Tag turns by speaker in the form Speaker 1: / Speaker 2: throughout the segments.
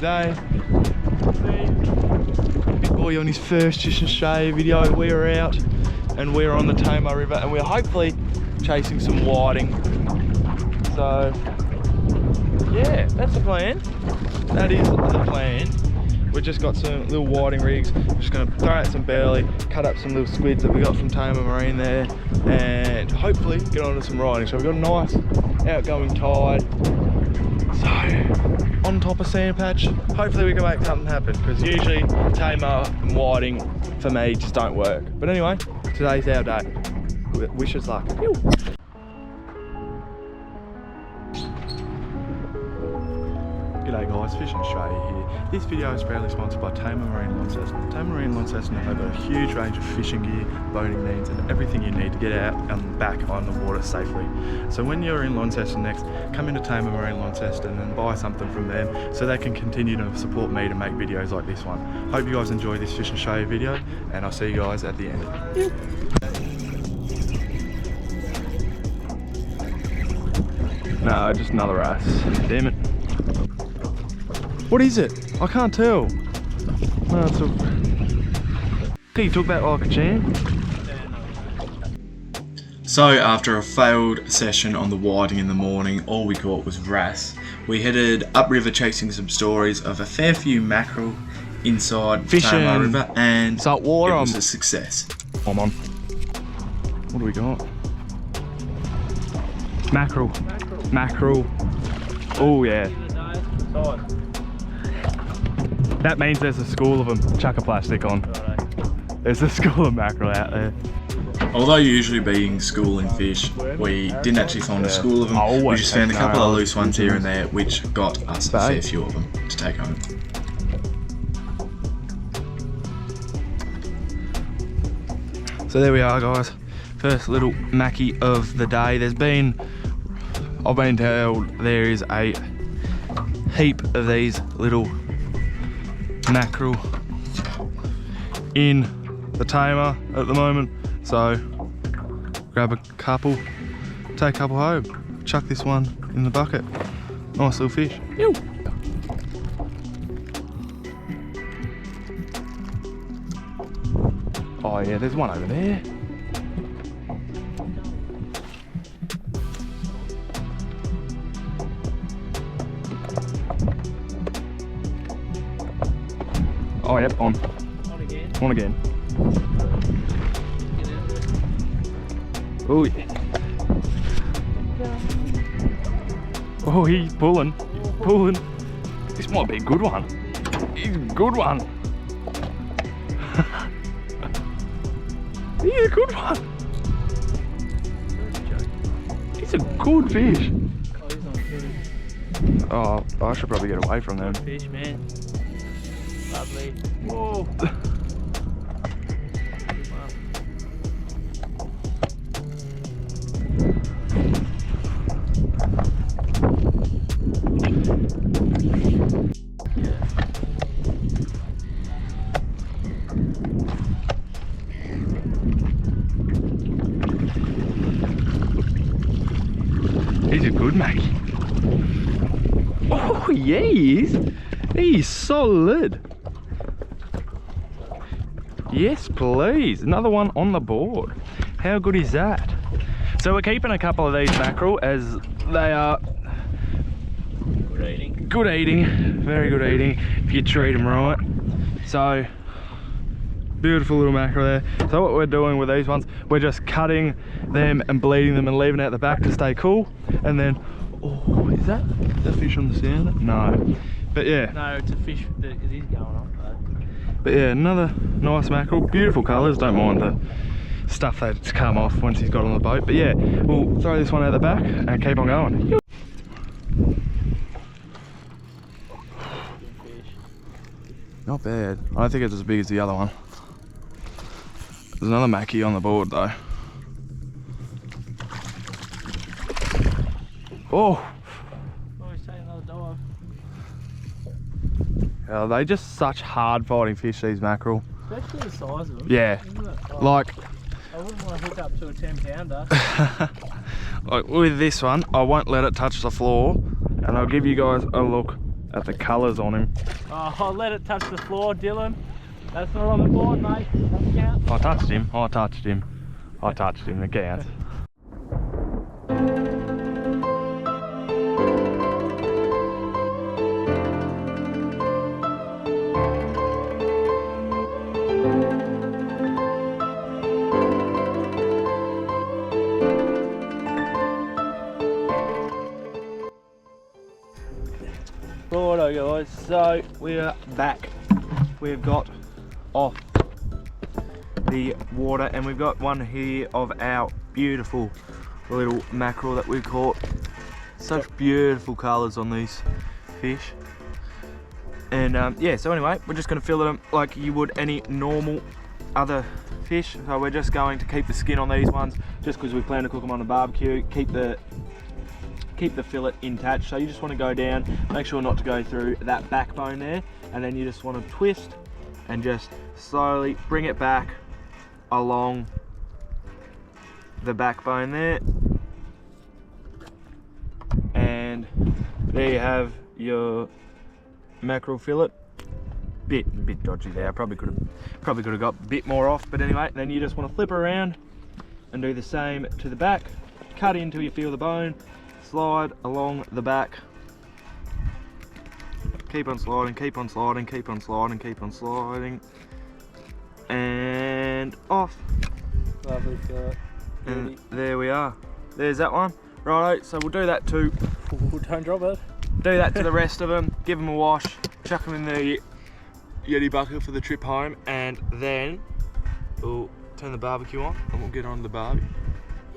Speaker 1: today. Big boy on his first Fish and Stray video. We're out and we're on the Tamar River and we're hopefully chasing some whiting. So yeah, that's the plan. That is the plan. We've just got some little whiting rigs. We're just gonna throw out some burley, cut up some little squids that we got from Tamar Marine there, and hopefully get onto some riding. So we've got a nice outgoing tide. So on top of sand patch, hopefully we can make something happen, because usually Tamar and whiting for me just don't work. But anyway, today's our day. Wish us luck. Pew. G'day guys, Fishin' Australia here. This video is proudly sponsored by Tamar Marine Launceston. Tamar Marine Launceston have a huge range of fishing gear, boating needs and everything you need to get out and back on the water safely. So when you're in Launceston next, come into Tamar Marine Launceston and buy something from them so they can continue to support me to make videos like this one. Hope you guys enjoy this Fishin' Australia video and I'll see you guys at the end. No, just another ass. Damn it. What is it? I can't tell. No, it's a... He took that like a champ.
Speaker 2: So after a failed session on the whiting in the morning, all we caught was wrasse. We headed upriver chasing some stories of a fair few mackerel inside Tamar River and
Speaker 1: salt water.
Speaker 2: It was a success.
Speaker 1: I'm on. What do we got? Mackerel. Mackerel. Oh yeah. That means there's a school of them. Chuck a plastic on. There's a school of mackerel out there.
Speaker 2: Although usually being schooling fish, we didn't actually find a school of them. We just found a couple of loose ones here and there, which got us a fair few of them to take home.
Speaker 1: So there we are guys. First little mackie of the day. I've been told there is a heap of these little mackerel in the Tamar at the moment, so grab a couple, take a couple home, chuck this one in the bucket. Nice little fish. Ew. Oh yeah, there's one over there. Oh yep, on. On again. On again. Oh yeah. Oh, he's pulling. He's pulling. This might be a good one. He's a good one. He's a good one. He's a good fish.
Speaker 3: Oh, he's not good.
Speaker 1: Oh, I should probably get away from them.
Speaker 3: Good fish, man. Lovely. Whoa.
Speaker 1: He's a good Mackie. Oh yeah, he is. He's solid. Yes, please. Another one on the board. How good is that? So we're keeping a couple of these mackerel as they are
Speaker 3: Good eating.
Speaker 1: good eating, very good eating if you treat them right. So beautiful little mackerel there. So what we're doing with these ones, we're just cutting them and bleeding them and leaving it at the back to stay cool. And then, oh, is that fish on the sound? No, but yeah.
Speaker 3: No, it's a fish that it is going on though.
Speaker 1: But yeah, another nice mackerel, beautiful colours, don't mind the stuff that's come off once he's got on the boat. But yeah, we'll throw this one out the back and keep on going.
Speaker 3: Good fish.
Speaker 1: Not bad. I don't think it's as big as the other one. There's another mackie on the board though. Oh!
Speaker 3: Oh, he's taking another dive.
Speaker 1: They're just such hard fighting fish, these mackerel.
Speaker 3: Especially the size of them.
Speaker 1: Yeah. Like,
Speaker 3: I wouldn't want to hook up to a 10-pounder.
Speaker 1: like with this one, I won't let it touch the floor, and I'll give you guys a look at the colours on him.
Speaker 3: Oh, I'll let it touch the floor, Dylan. That's not on the board, mate. Doesn't count.
Speaker 1: I touched him, I touched him. I touched him, it counts. Righto guys, so we are back. We've got off the water and we've got one here of our beautiful little mackerel that we caught. Such beautiful colours on these fish. And yeah, so anyway, we're just going to fillet them like you would any normal other fish. So we're just going to keep the skin on these ones just because we plan to cook them on the barbecue, keep the fillet intact. So you just want to go down, make sure not to go through that backbone there, and then you just want to twist and just slowly bring it back along the backbone there, and there you have your mackerel fillet. Bit dodgy there. I probably could have got a bit more off, but anyway, then you just want to flip around and do the same to the back. Cut in till you feel the bone. Slide along the back. Keep on sliding, keep on sliding, keep on sliding, keep on sliding. And off.
Speaker 3: Lovely fillet.
Speaker 1: And there we are. There's that one. Righto, so we'll do that too.
Speaker 3: Ooh, don't drop it.
Speaker 1: Do that to the rest of them. Give them a wash. Chuck them in the Yeti bucket for the trip home. And then we'll turn the barbecue on and we'll get on the barbie.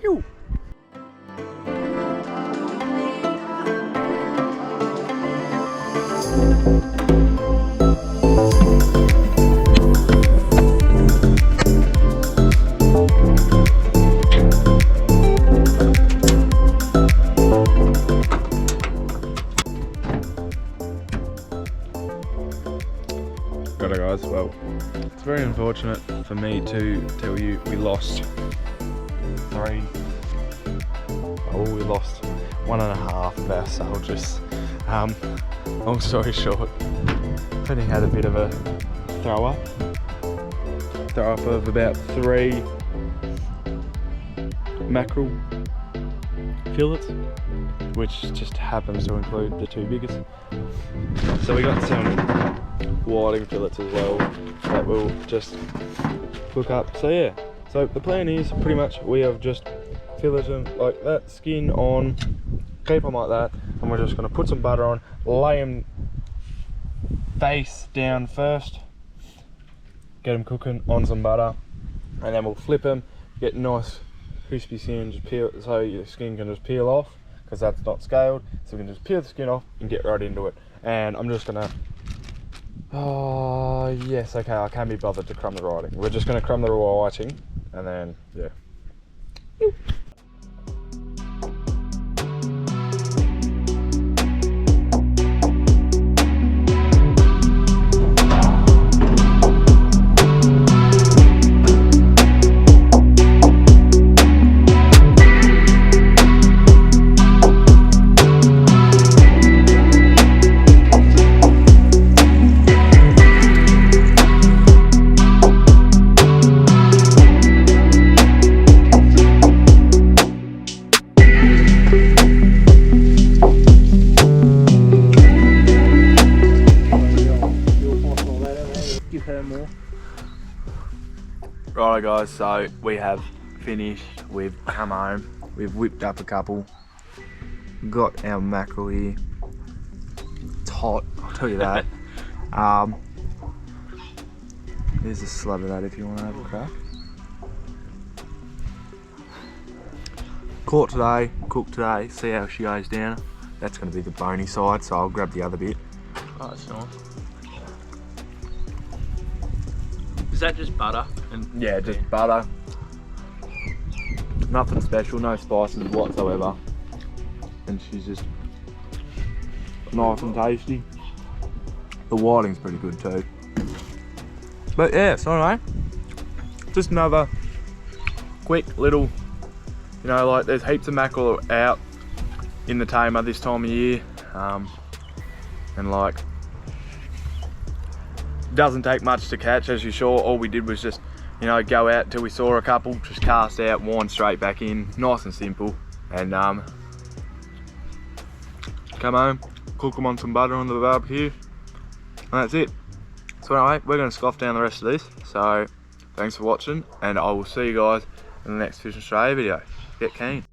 Speaker 1: Ew. Got it guys, well, it's very unfortunate for me to tell you we lost we lost 1.5 of our soldiers. Long story short, Penny had a bit of a throw up of about 3 mackerel fillets, which just happens to include the 2 biggest. So we got some whiting fillets as well that we'll just cook up. So yeah, so the plan is pretty much we have just filleted them like that, skin on, keep them like that, and we're just going to put some butter on, lay them face down first, get them cooking on some butter, and then we'll flip them, get nice crispy skin, just peel, so your skin can just peel off because that's not scaled, so we can just peel the skin off and get right into it. And I'm just gonna, oh yes, okay, I can't be bothered to crumb the whiting. We're just gonna crumb the whiting and then yeah. Righto guys, so we have finished, we've come home, we've whipped up a couple, got our mackerel here. It's hot, I'll tell you that. There's a slab of that if you want to have a crack. Caught today, cooked today, see how she goes down. That's going to be the bony side, so I'll grab the other bit.
Speaker 3: Oh, that's nice. Is that just butter? And
Speaker 1: yeah, just butter. Nothing special, no spices whatsoever. And she's just nice and tasty. The whiting's pretty good too. But yeah, so anyway, just another quick little, you know, like there's heaps of mackerel out in the Tamar this time of year. and like, doesn't take much to catch, as you saw. All we did was just, you know, go out till we saw a couple, just cast out, wind straight back in, nice and simple, and come home, cook them on some butter on the barbecue, and that's it. So anyway, we're going to scoff down the rest of this. So thanks for watching, and I will see you guys in the next Fishin' Australia video. Get keen.